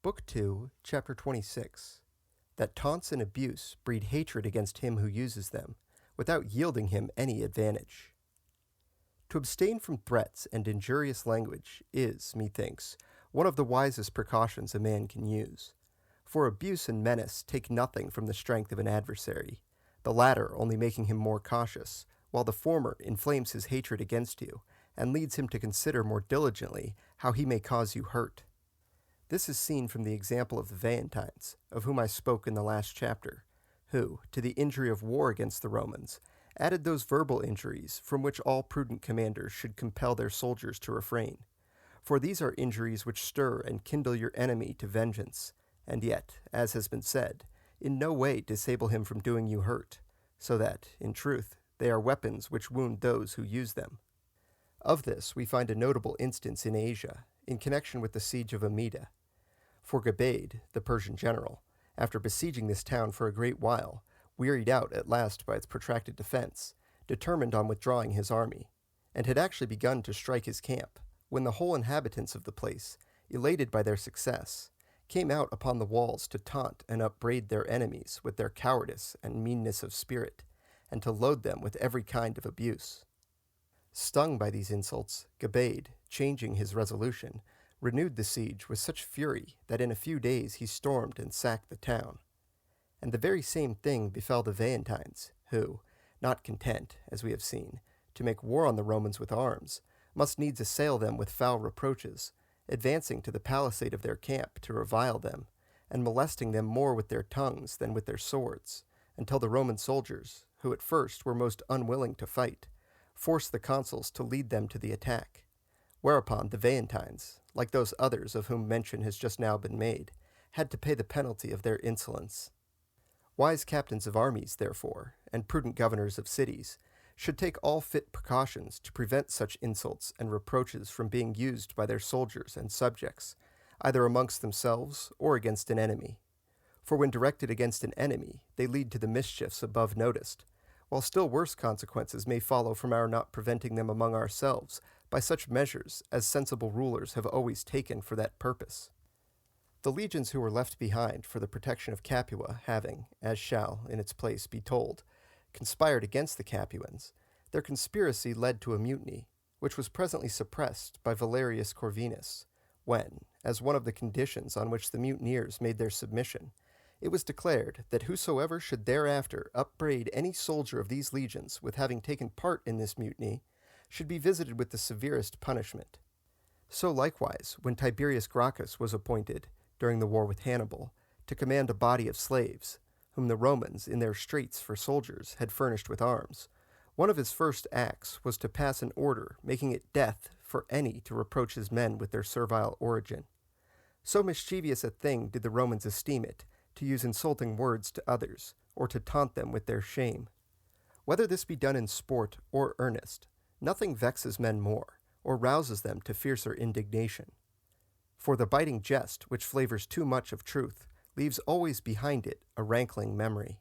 Book 2, Chapter 26. That taunts and abuse breed hatred against him who uses them, without yielding him any advantage. To abstain from threats and injurious language is, methinks, one of the wisest precautions a man can use. For abuse and menace take nothing from the strength of an adversary, the latter only making him more cautious, while the former inflames his hatred against you, and leads him to consider more diligently how he may cause you hurt. This is seen from the example of the Veientines, of whom I spoke in the last chapter, who, to the injury of war against the Romans, added those verbal injuries from which all prudent commanders should compel their soldiers to refrain. For these are injuries which stir and kindle your enemy to vengeance, and yet, as has been said, in no way disable him from doing you hurt, so that, in truth, they are weapons which wound those who use them. Of this we find a notable instance in Asia, in connection with the siege of Amida. For Gabaid, the Persian general, after besieging this town for a great while, wearied out at last by its protracted defense, determined on withdrawing his army, and had actually begun to strike his camp, when the whole inhabitants of the place, elated by their success, came out upon the walls to taunt and upbraid their enemies with their cowardice and meanness of spirit, and to load them with every kind of abuse. Stung by these insults, Gabaid, changing his resolution, renewed the siege with such fury that in a few days he stormed and sacked the town. And the very same thing befell the Veientines, who, not content, as we have seen, to make war on the Romans with arms, must needs assail them with foul reproaches, advancing to the palisade of their camp to revile them, and molesting them more with their tongues than with their swords, until the Roman soldiers, who at first were most unwilling to fight, forced the consuls to lead them to the attack. Whereupon the Veientines, like those others of whom mention has just now been made, had to pay the penalty of their insolence. Wise captains of armies, therefore, and prudent governors of cities, should take all fit precautions to prevent such insults and reproaches from being used by their soldiers and subjects, either amongst themselves or against an enemy. For when directed against an enemy, they lead to the mischiefs above noticed, while still worse consequences may follow from our not preventing them among ourselves by such measures as sensible rulers have always taken for that purpose. The legions who were left behind for the protection of Capua having, as shall, in its place, be told, conspired against the Capuans, their conspiracy led to a mutiny, which was presently suppressed by Valerius Corvinus, when, as one of the conditions on which the mutineers made their submission, it was declared that whosoever should thereafter upbraid any soldier of these legions with having taken part in this mutiny should be visited with the severest punishment. So likewise, when Tiberius Gracchus was appointed, during the war with Hannibal, to command a body of slaves, whom the Romans, in their straits for soldiers, had furnished with arms, one of his first acts was to pass an order making it death for any to reproach his men with their servile origin. So mischievous a thing did the Romans esteem it, to use insulting words to others, or to taunt them with their shame. Whether this be done in sport or earnest, nothing vexes men more, or rouses them to fiercer indignation. For the biting jest which flavors too much of truth leaves always behind it a rankling memory.